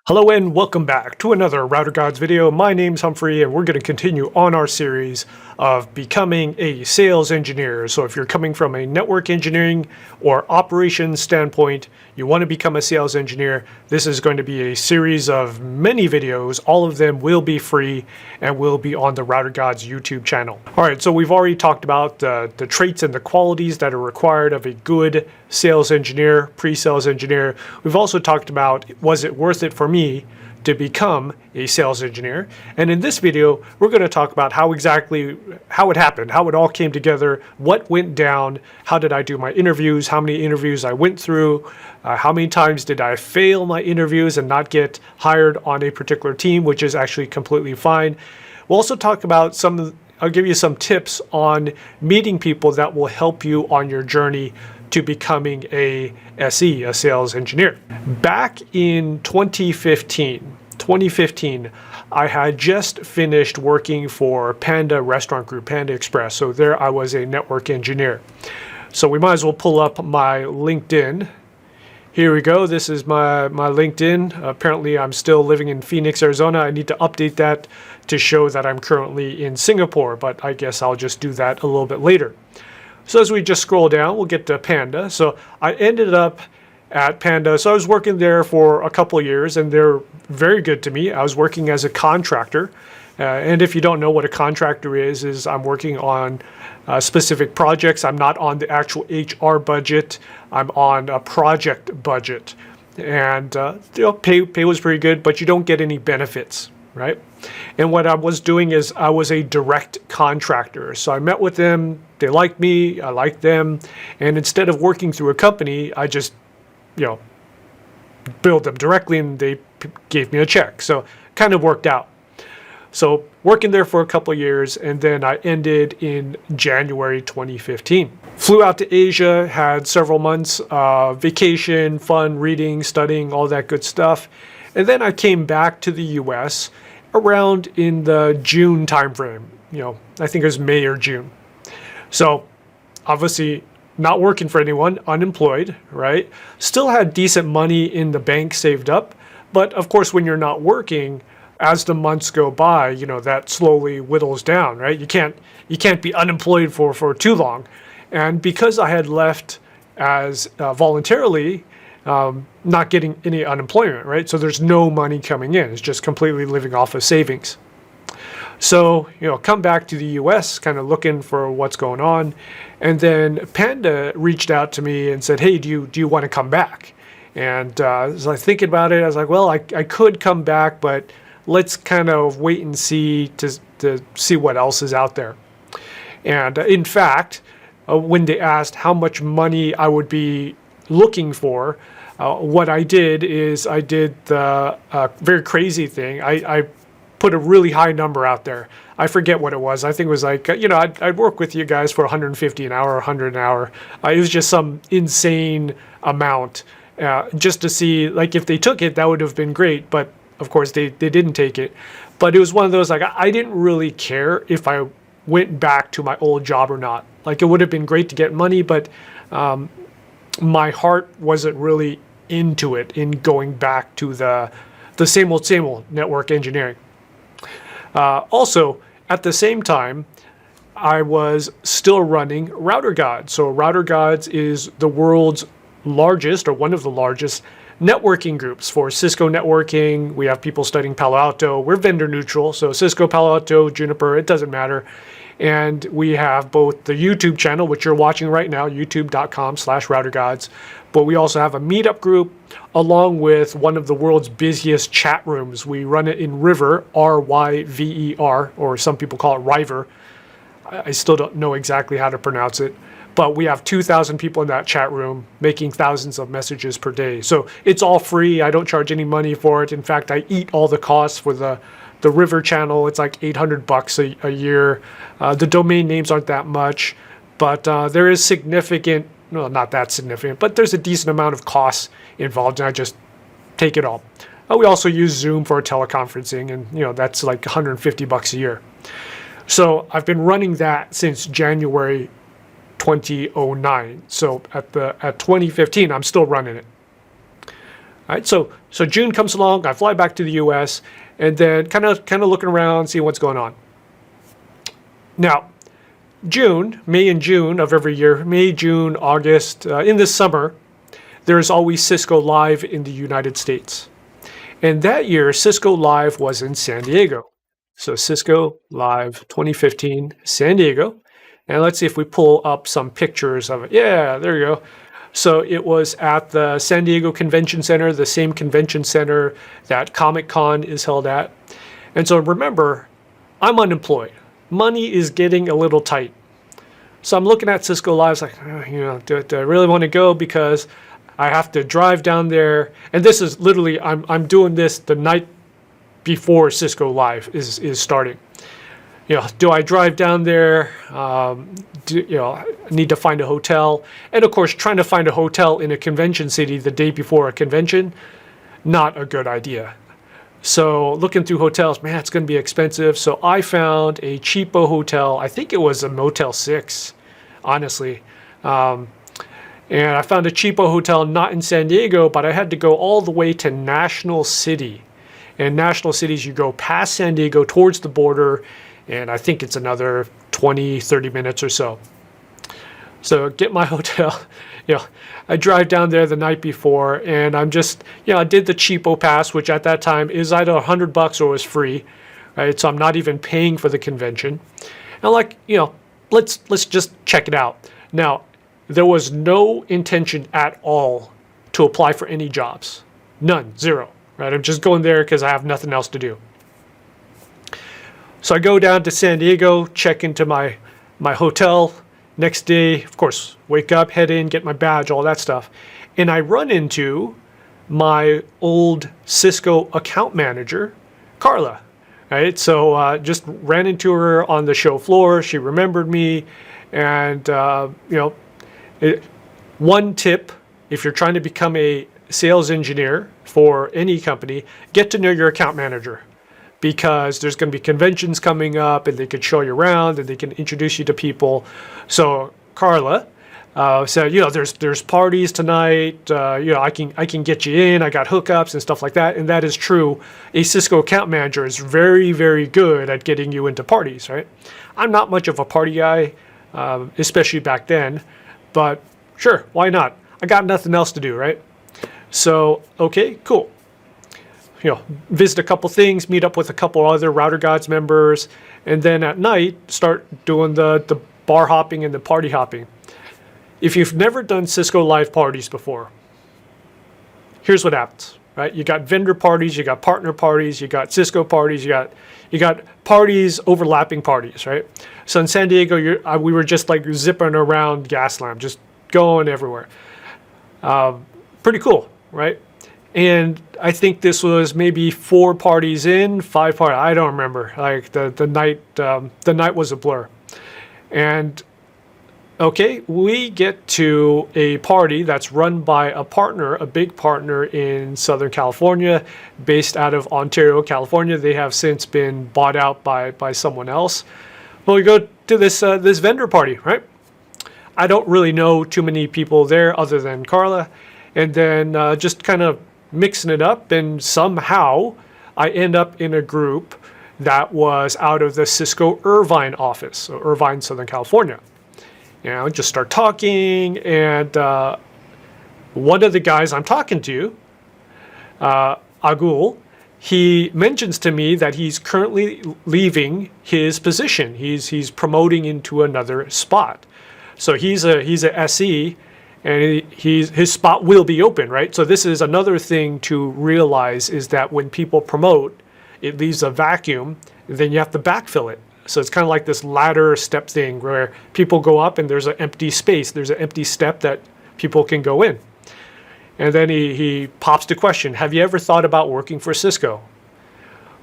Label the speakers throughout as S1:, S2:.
S1: Hello and welcome back to another Router Gods video. My name's Humphrey and we're going to continue on our series of becoming a sales engineer. So if you're coming from a network engineering or operations standpoint, you want to become a sales engineer, this is going to be a series of many videos. All of them will be free and will be on the Router Gods YouTube channel. Alright, so we've already talked about the traits and the qualities that are required of a good sales engineer, pre-sales engineer. We've also talked about, was it worth it for me to become a sales engineer? And in this video, we're going to talk about how it happened, how it all came together, what went down, how did I do my interviews, how many interviews I went through, how many times did I fail my interviews and not get hired on a particular team, which is actually completely fine. We'll also talk about I'll give you some tips on meeting people that will help you on your journey to becoming a SE, a sales engineer. Back in 2015, I had just finished working for Panda Restaurant Group, Panda Express. So there I was a network engineer. So we might as well pull up my LinkedIn. Here we go. This is my LinkedIn. Apparently I'm still living in Phoenix, Arizona. I need to update that to show that I'm currently in Singapore, but I guess I'll just do that a little bit later. So as we just scroll down, we'll get to Panda. So I ended up at Panda. So I was working there for a couple of years and they're very good to me. I was working as a contractor. And if you don't know what a contractor is I'm working on specific projects. I'm not on the actual HR budget. I'm on a project budget. And pay was pretty good, but you don't get any benefits, right? And what I was doing is I was a direct contractor. So I met with them, they liked me, I liked them, and instead of working through a company, I just, billed them directly and they gave me a check. So it kind of worked out. So working there for a couple of years, and then I ended in January 2015. Flew out to Asia, had several months vacation, fun, reading, studying, all that good stuff. And then I came back to the US around in the June timeframe. I think it was May or June. So obviously not working for anyone, unemployed, right? Still had decent money in the bank saved up. But of course, when you're not working, as the months go by, that slowly whittles down, right? You can't be unemployed for too long. And because I had left as voluntarily, not getting any unemployment, right? So there's no money coming in. It's just completely living off of savings. So, come back to the US, kind of looking for what's going on. And then Panda reached out to me and said, hey, do you want to come back? And as I was thinking about it, I was like, well, I could come back, but let's kind of wait and see to see what else is out there. And in fact, when they asked how much money I would be looking for, what I did is I did the very crazy thing. I put a really high number out there. I forget what it was. I think it was like, I'd work with you guys for 150 an hour, 100 an hour. It was just some insane amount just to see, like, if they took it, that would have been great. But of course, they didn't take it. But it was one of those, like, I didn't really care if I went back to my old job or not. Like, it would have been great to get money, but my heart wasn't really into it, in going back to the same old network engineering. Also, at the same time, I was still running Router Gods. So Router Gods is the world's largest, or one of the largest, networking groups for Cisco networking. We have people studying Palo Alto. We're vendor neutral, so Cisco, Palo Alto, Juniper, it doesn't matter. And we have both the YouTube channel, which you're watching right now, youtube.com/routergods. But we also have a meetup group, along with one of the world's busiest chat rooms. We run it in River, R-Y-V-E-R, or some people call it River. I still don't know exactly how to pronounce it. But we have 2,000 people in that chat room making thousands of messages per day. So it's all free. I don't charge any money for it. In fact, I eat all the costs for the River channel. It's like $800 a year. The domain names aren't that much, but there is significant, well, not that significant, but there's a decent amount of costs involved, and I just take it all. We also use Zoom for teleconferencing, and that's like $150 a year. So I've been running that since January 2009. So at 2015, I'm still running it. All right, so June comes along, I fly back to the U.S., and then kind of looking around, see what's going on. Now, May and June of every year, May, June, August, in the summer, there is always Cisco Live in the United States. And that year, Cisco Live was in San Diego. So Cisco Live 2015, San Diego. And let's see if we pull up some pictures of it. Yeah, there you go. So it was at the San Diego Convention Center, the same convention center that Comic-Con is held at. And so remember, I'm unemployed. Money is getting a little tight. So I'm looking at Cisco Live, like, do I really want to go? Because I have to drive down there. And this is literally, I'm doing this the night before Cisco Live is starting. Do I drive down there? I need to find a hotel. And of course, trying to find a hotel in a convention city the day before a convention, not a good idea. So looking through hotels, man, it's going to be expensive. So I found a cheapo hotel. I think it was a Motel 6, honestly. And I found a cheapo hotel, not in San Diego, but I had to go all the way to National City. And National Cities, you go past San Diego towards the border, and I think it's another 20, 30 minutes or so. So get my hotel, I drive down there the night before, and I'm just, I did the cheapo pass, which at that time is either $100 or was free, right? So I'm not even paying for the convention. And let's just check it out. Now, there was no intention at all to apply for any jobs. None, zero, right? I'm just going there because I have nothing else to do. So I go down to San Diego, check into my hotel. Next day, of course, wake up, head in, get my badge, all that stuff. And I run into my old Cisco account manager, Carla. Right? So just ran into her on the show floor. She remembered me. And, one tip, if you're trying to become a sales engineer for any company, get to know your account manager. Because there's going to be conventions coming up, and they could show you around, and they can introduce you to people. So Carla said, there's parties tonight. I can get you in. I got hookups and stuff like that, and that is true. A Cisco account manager is very, very good at getting you into parties, right? I'm not much of a party guy, especially back then, but sure, why not? I got nothing else to do, right? So okay, cool. Visit a couple things, meet up with a couple other Router Gods members, and then at night, start doing the bar hopping and the party hopping. If you've never done Cisco Live parties before, here's what happens, right? You got vendor parties, you got partner parties, you got Cisco parties, you got parties, overlapping parties, right? So in San Diego, we were just like zipping around Gaslamp, just going everywhere. Pretty cool, right? And I think this was maybe 4 parties in, 5 parties. I don't remember. Like the night was a blur. And okay, we get to a party that's run by a partner, a big partner in Southern California, based out of Ontario, California. They have since been bought out by someone else. Well, we go to this vendor party, right? I don't really know too many people there other than Carla, and then just kind of mixing it up, and somehow I end up in a group that was out of the Cisco Irvine office, so Irvine, Southern California. Just start talking, and one of the guys I'm talking to, Agul, he mentions to me that he's currently leaving his position. He's promoting into another spot. So he's a SE, and his spot will be open, right? So this is another thing to realize, is that when people promote, it leaves a vacuum, and then you have to backfill it. So it's kind of like this ladder step thing where people go up and there's an empty space. There's an empty step that people can go in. And then he pops the question, have you ever thought about working for Cisco?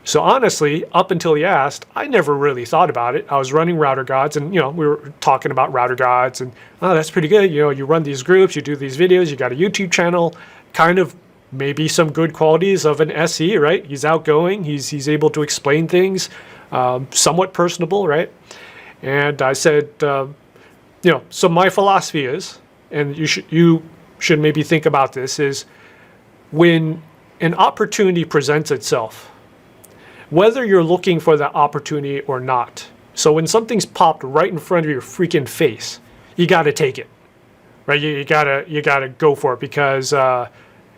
S1: So honestly, up until he asked, I never really thought about it. I was running Router Gods, and we were talking about Router Gods, and that's pretty good. You run these groups, you do these videos, you got a YouTube channel, kind of maybe some good qualities of an SE, right? He's outgoing, he's able to explain things, somewhat personable, right? And I said, so my philosophy is, and you should maybe think about this, is when an opportunity presents itself, whether you're looking for that opportunity or not. So when something's popped right in front of your freaking face, you got to take it, right? You gotta go for it, because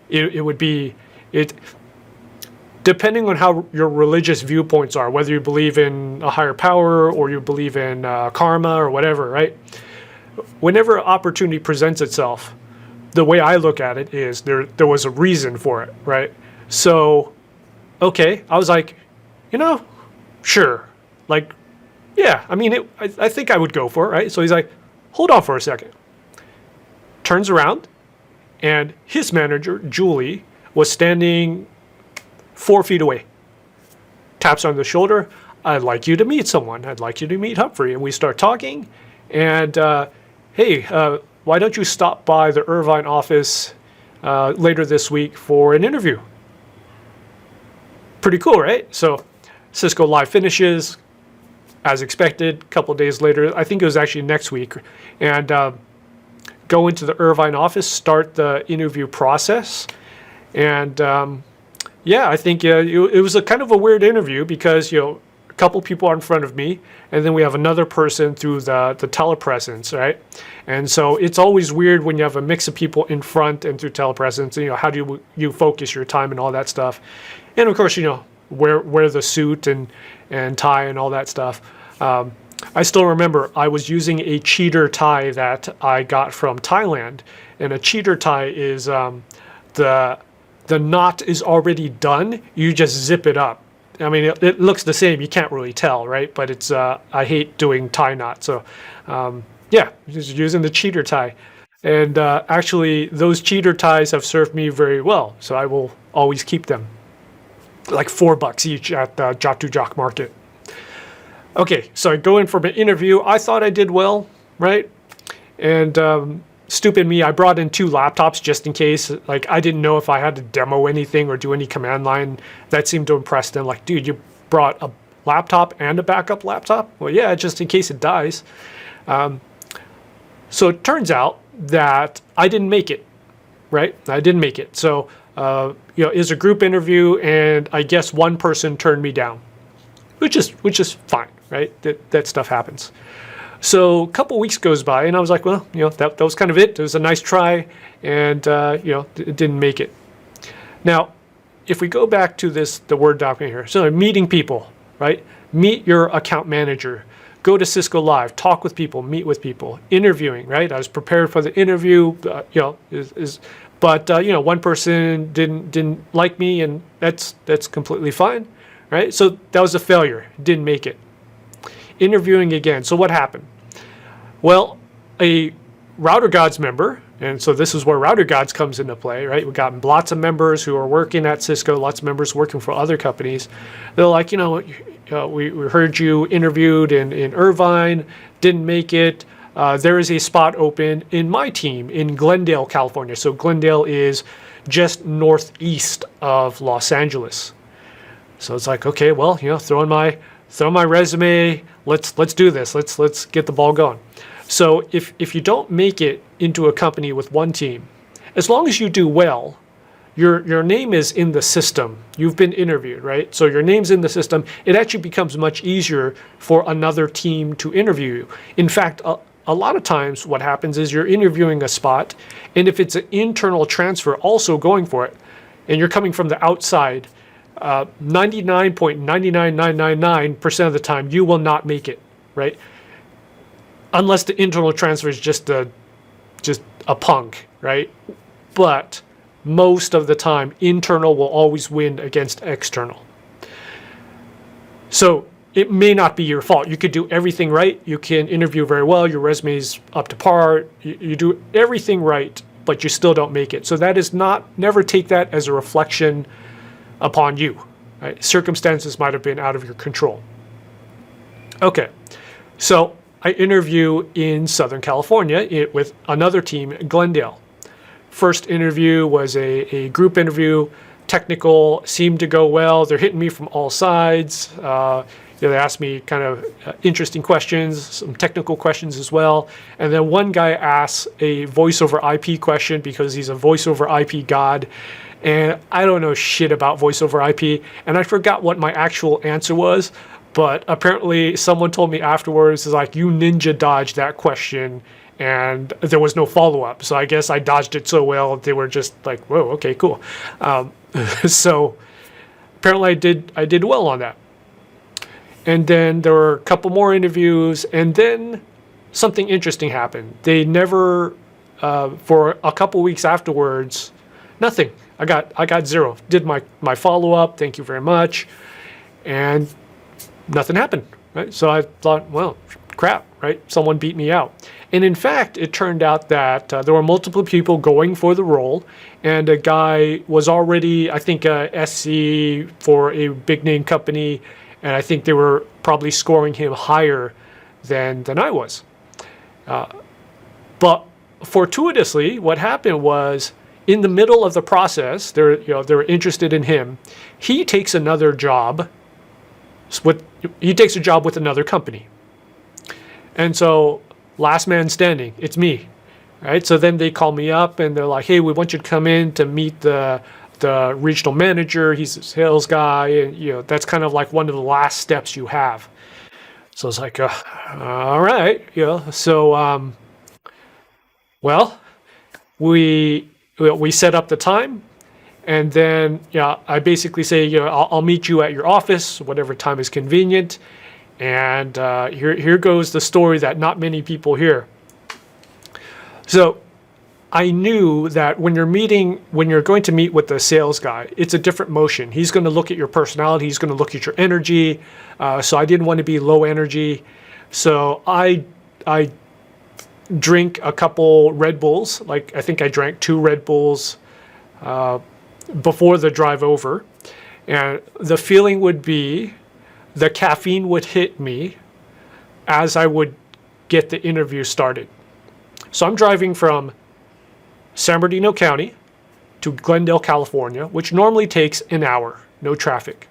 S1: it would be it. Depending on how your religious viewpoints are, whether you believe in a higher power or you believe in karma or whatever, right? Whenever opportunity presents itself, the way I look at it is there was a reason for it, right? So, okay, I was like, sure. Like, yeah, I mean, I think I would go for it, right? So he's like, hold on for a second. Turns around, and his manager, Julie, was standing 4 feet away. Taps on the shoulder. I'd like you to meet someone. I'd like you to meet Humphrey. And we start talking. And, hey, why don't you stop by the Irvine office later this week for an interview? Pretty cool, right? So Cisco Live finishes, as expected, a couple days later. I think it was actually next week. And go into the Irvine office, start the interview process. And yeah, I think it was a kind of a weird interview, because a couple people are in front of me, and then we have another person through the telepresence, right? And so it's always weird when you have a mix of people in front and through telepresence. How do you focus your time and all that stuff? And of course, wear the suit and tie and all that stuff. I still remember I was using a cheater tie that I got from Thailand, and a cheater tie is the knot is already done. You just zip it up. I mean, it looks the same. You can't really tell, right? But it's I hate doing tie knots. So, yeah, just using the cheater tie. And actually, those cheater ties have served me very well. So I will always keep them. Like $4 each at the Jatu Jock Market. Okay, so I go in for an interview. I thought I did well, right? And stupid me, I brought in 2 laptops just in case. Like, I didn't know if I had to demo anything or do any command line. That seemed to impress them. Like, dude, you brought a laptop and a backup laptop? Well, yeah, just in case it dies. So it turns out that I didn't make it, right? I didn't make it. So, it was a group interview, and I guess one person turned me down, which is fine, right? That stuff happens. So a couple weeks goes by, and I was like, well, that was kind of it. It was a nice try, and it didn't make it. Now, if we go back to the Word document here, so meeting people, right? Meet your account manager. Go to Cisco Live, talk with people, meet with people, interviewing, right? I was prepared for the interview, but one person didn't like me, and that's completely fine, right? So that was a failure. Didn't make it. Interviewing again. So what happened? Well, a Router Gods member, and so this is where Router Gods comes into play, right? We've got lots of members who are working at Cisco, lots of members working for other companies. They're like, we heard you interviewed in Irvine, didn't make it. There is a spot open in my team in Glendale, California. So Glendale is just northeast of Los Angeles. So it's like, okay, well, throw in my resume. Let's do this. Let's get the ball going. So if you don't make it into a company with one team, as long as you do well, your name is in the system. You've been interviewed, right? So your name's in the system. It actually becomes much easier for another team to interview you. In fact, a lot of times what happens is you're interviewing a spot, and if it's an internal transfer also going for it, and you're coming from the outside, 99.99999% of the time you will not make it, right? Unless the internal transfer is just a punk, right? But most of the time, internal will always win against external. So it may not be your fault. You could do everything right. You can interview very well. Your resume's up to par. You do everything right, but you still don't make it. So that is never take that as a reflection upon you. Right? Circumstances might have been out of your control. Okay, so I interview in Southern California with another team at Glendale. First interview was a group interview. Technical seemed to go well. They're hitting me from all sides. they asked me kind of interesting questions, some technical questions as well. And then one guy asked a voice over IP question because he's a voice over IP god. And I don't know shit about voice over IP. And I forgot what my actual answer was. But apparently someone told me afterwards, is like, you ninja dodged that question. And there was no follow-up. So I guess I dodged it so well, they were just like, whoa, okay, cool. So apparently I did well on that. And then there were a couple more interviews, and then something interesting happened. They never, for a couple weeks afterwards, nothing. I got 0. Did my follow-up, thank you very much, and nothing happened, right? So I thought, well, crap, right? Someone beat me out. And in fact, it turned out that there were multiple people going for the role, and a guy was already, I think, a SC for a big-name company, and I think they were probably scoring him higher than I was. But fortuitously, what happened was, in the middle of the process, they were interested in him. He takes another job. He takes a job with another company. And so, last man standing, it's me, right? So then they call me up and they're like, hey, we want you to come in to meet the regional manager. He's a sales guy, and that's kind of like one of the last steps you have. So it's like, all right, So, well, we set up the time, and then I basically say, I'll meet you at your office, whatever time is convenient. And here goes the story that not many people hear. So I knew that when you're going to meet with the sales guy, it's a different motion. He's going to look at your personality. He's going to look at your energy. So I didn't want to be low energy. So I drink a couple Red Bulls. Like I think I drank 2 Red Bulls before the drive over. And the feeling would be the caffeine would hit me as I would get the interview started. So I'm driving from San Bernardino County to Glendale, California, which normally takes an hour, no traffic.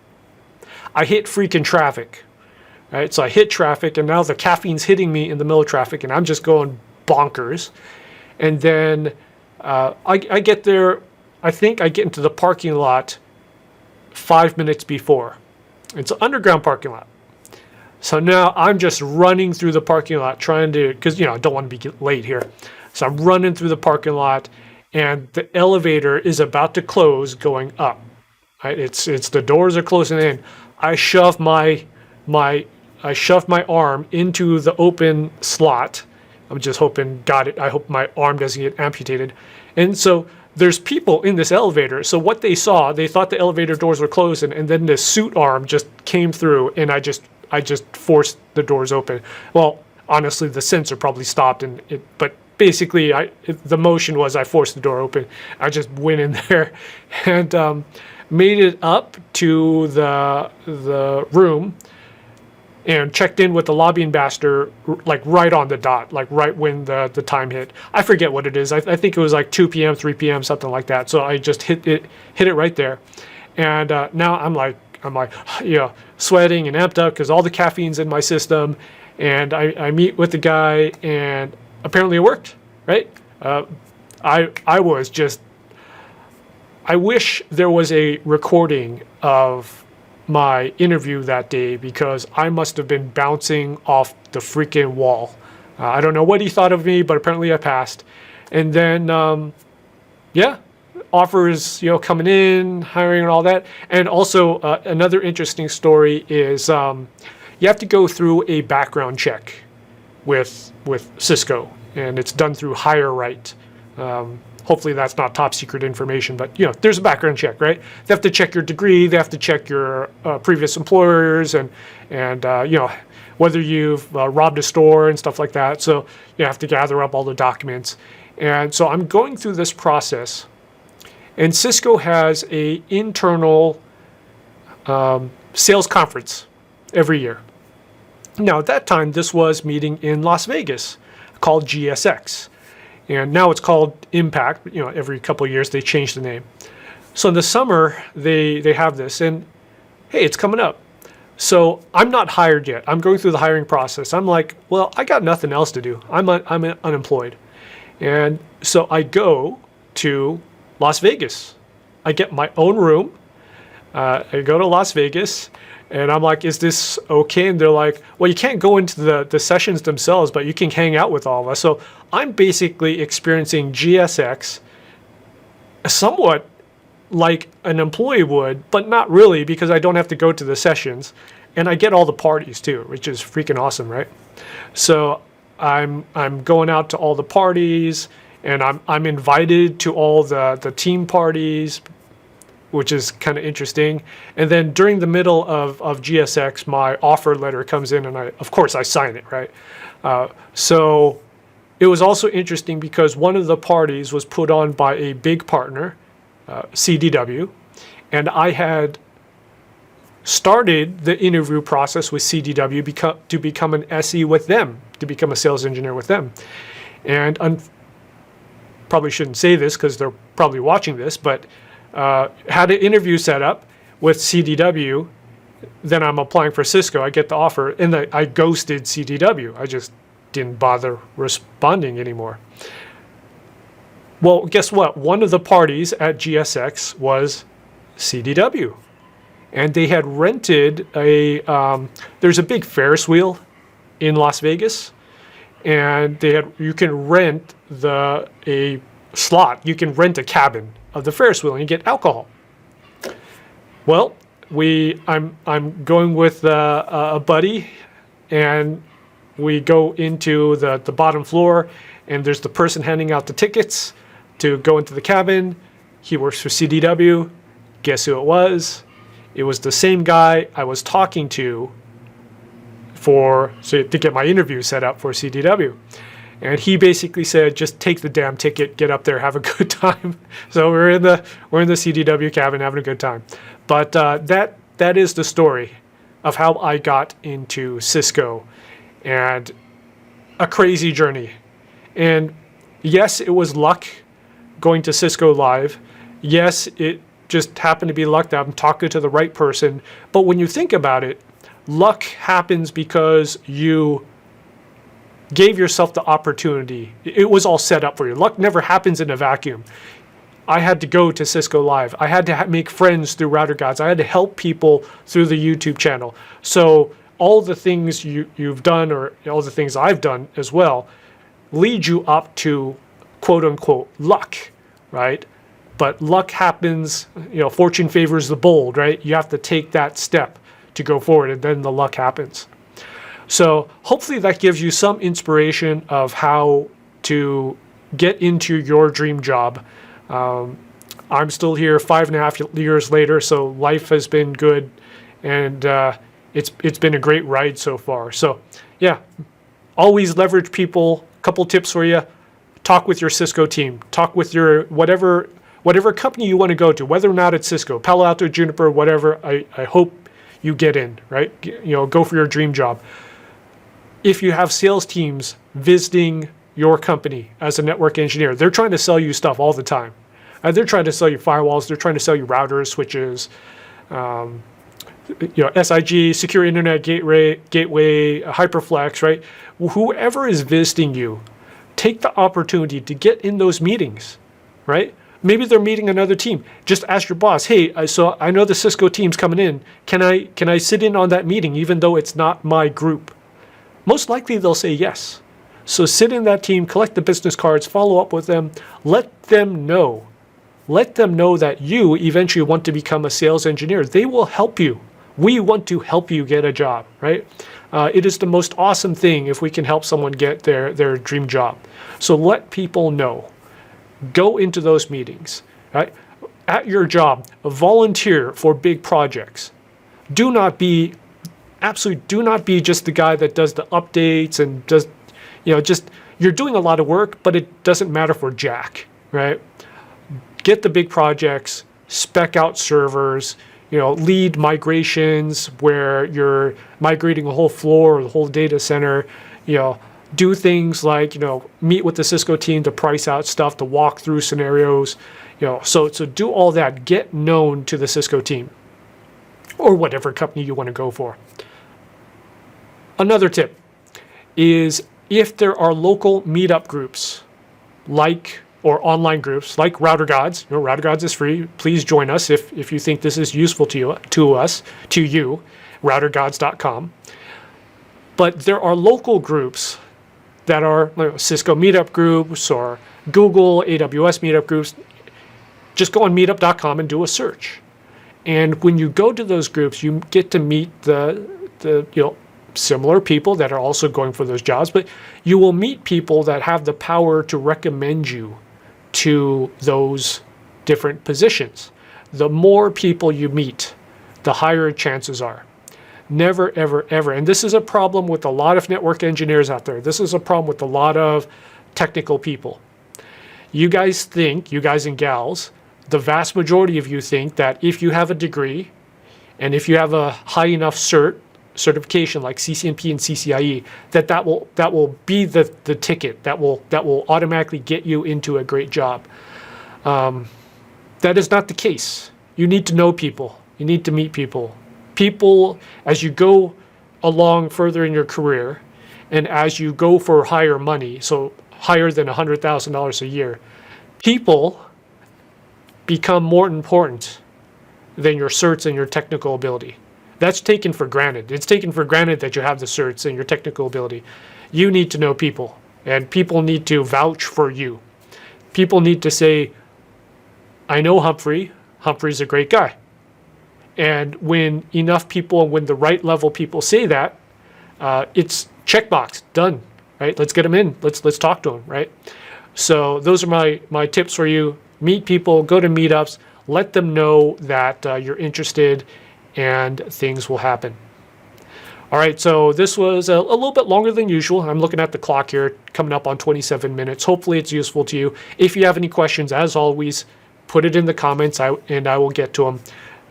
S1: I hit freaking traffic, right? So I hit traffic, and now the caffeine's hitting me in the middle of traffic, and I'm just going bonkers. And then I get there, I think I get into the parking lot 5 minutes before. It's an underground parking lot. So now I'm just running through the parking lot trying to, because, I don't want to be late here. So I'm running through the parking lot, and the elevator is about to close going up. Right? It's the doors are closing in. I shove my arm into the open slot. I'm just hoping, I hope my arm doesn't get amputated. And so there's people in this elevator. So what they saw, they thought the elevator doors were closing, and then the suit arm just came through, and I just forced the doors open. Well, honestly, the sensor probably stopped, but basically, the motion was I forced the door open. I just went in there and made it up to the room and checked in with the lobby ambassador, like right on the dot, like right when the time hit. I forget what it is. I think it was like 2 p.m., 3 p.m., something like that. So I just hit it right there. And now I'm like, sweating and amped up because all the caffeine's in my system. And I meet with the guy, and apparently it worked, right? I wish there was a recording of my interview that day, because I must have been bouncing off the freaking wall. I don't know what he thought of me, but apparently I passed. And then, offers, coming in, hiring and all that. And also another interesting story is you have to go through a background check with Cisco, and it's done through HireRight. Hopefully that's not top secret information, but there's a background check, right? They have to check your degree, they have to check your previous employers, and whether you've robbed a store and stuff like that. So you have to gather up all the documents. And so I'm going through this process, and Cisco has a internal sales conference every year. Now at that time, this was meeting in Las Vegas called GSX. And now it's called Impact. Every couple of years they change the name. So in the summer, they have this, and hey, it's coming up. So I'm not hired yet. I'm going through the hiring process. I'm like, well, I got nothing else to do. I'm unemployed. And so I go to Las Vegas. I get my own room. I go to Las Vegas, and I'm like, is this okay? And they're like, well, you can't go into the sessions themselves, but you can hang out with all of us. So I'm basically experiencing GSX somewhat like an employee would, but not really, because I don't have to go to the sessions, and I get all the parties too, which is freaking awesome, right? So I'm going out to all the parties, and I'm invited to all the team parties, which is kind of interesting. And then during the middle of GSX, my offer letter comes in, and of course I sign it, right? So it was also interesting because one of the parties was put on by a big partner, CDW, and I had started the interview process with CDW to become an SE with them, to become a sales engineer with them. And probably shouldn't say this because they're probably watching this, but had an interview set up with CDW. Then I'm applying for Cisco. I get the offer, and I ghosted CDW. I just didn't bother responding anymore. Well, guess what? One of the parties at GSX was CDW. And they had rented there's a big Ferris wheel in Las Vegas. And you can rent a slot. You can rent a cabin of the Ferris wheel and you get alcohol. Well, I'm going with a buddy, and we go into the bottom floor, and there's the person handing out the tickets to go into the cabin. He works for CDW. Guess who it was? It was the same guy I was talking to to get my interview set up for CDW. And he basically said, just take the damn ticket, get up there, have a good time. So we're in the CDW cabin having a good time. But that is the story of how I got into Cisco, and a crazy journey. And yes, it was luck going to Cisco Live. Yes, it just happened to be luck that I'm talking to the right person. But when you think about it, luck happens because you gave yourself the opportunity. It was all set up for you. Luck never happens in a vacuum. I had to go to Cisco Live. I had to make friends through Router Gods. I had to help people through the YouTube channel. So all the things you've done, or all the things I've done as well, lead you up to quote unquote luck, right? But luck happens, fortune favors the bold, right? You have to take that step to go forward, and then the luck happens. So hopefully that gives you some inspiration of how to get into your dream job. I'm still here 5.5 years later, so life has been good, and it's been a great ride so far. So yeah, always leverage people. Couple tips for you: talk with your Cisco team, talk with your whatever company you want to go to, whether or not it's Cisco, Palo Alto, Juniper, whatever. I hope you get in, right? Go for your dream job. If you have sales teams visiting your company as a network engineer, they're trying to sell you stuff all the time. They're trying to sell you firewalls. They're trying to sell you routers, switches, SIG, secure internet gateway, HyperFlex, right? Whoever is visiting you, take the opportunity to get in those meetings, right? Maybe they're meeting another team. Just ask your boss, hey, so I know the Cisco team's coming in. Can I sit in on that meeting even though it's not my group? Most likely they'll say yes. So sit in that team, collect the business cards, follow up with them, let them know. Let them know that you eventually want to become a sales engineer. They will help you. We want to help you get a job, right? It is the most awesome thing if we can help someone get their dream job. So let people know. Go into those meetings, right? At your job, volunteer for big projects. Absolutely do not be just the guy that does the updates and does, you're doing a lot of work, but it doesn't matter for jack, right? Get the big projects, spec out servers, lead migrations where you're migrating a whole floor or the whole data center, do things like, meet with the Cisco team to price out stuff, to walk through scenarios, so do all that. Get known to the Cisco team. or whatever company you want to go for. Another tip is if there are local meetup groups or online groups like Router Gods. Router Gods is free. Please join us if you think this is useful to you, routergods.com. But there are local groups that are Cisco meetup groups or Google, AWS meetup groups. Just go on meetup.com and do a search. And when you go to those groups, you get to meet the similar people that are also going for those jobs, but you will meet people that have the power to recommend you to those different positions. The more people you meet, the higher chances are. Never, ever, ever. And this is a problem with a lot of network engineers out there. This is a problem with a lot of technical people. You guys and gals, the vast majority of you think that if you have a degree and if you have a high enough certification like CCNP and CCIE, that will be the ticket that will automatically get you into a great job. That is not the case. You need to know people. You need to meet people. People, as you go along further in your career, and as you go for higher money, so higher than $100,000 a year, people become more important than your certs and your technical ability. That's taken for granted. It's taken for granted that you have the certs and your technical ability. You need to know people, and people need to vouch for you. People need to say, I know Humphrey. Humphrey's a great guy. And when enough people and when the right level people say that, it's checkbox, done, right? Let's get them in. Let's talk to them, right? So those are my tips for you. Meet people, go to meetups, let them know that you're interested, and things will happen. All right, so this was a little bit longer than usual. I'm looking at the clock here, coming up on 27 minutes. Hopefully it's useful to you. If you have any questions, as always, put it in the comments and I will get to them.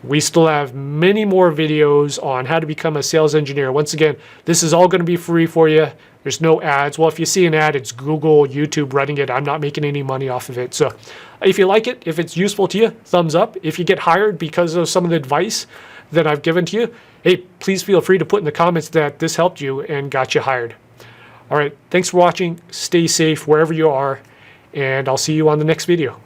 S1: We still have many more videos on how to become a sales engineer. Once again, this is all going to be free for you. There's no ads. Well, if you see an ad, it's Google, YouTube running it. I'm not making any money off of it. So if you like it, if it's useful to you, thumbs up. If you get hired because of some of the advice that I've given to you, hey, please feel free to put in the comments that this helped you and got you hired. All right, thanks for watching. Stay safe wherever you are, and I'll see you on the next video.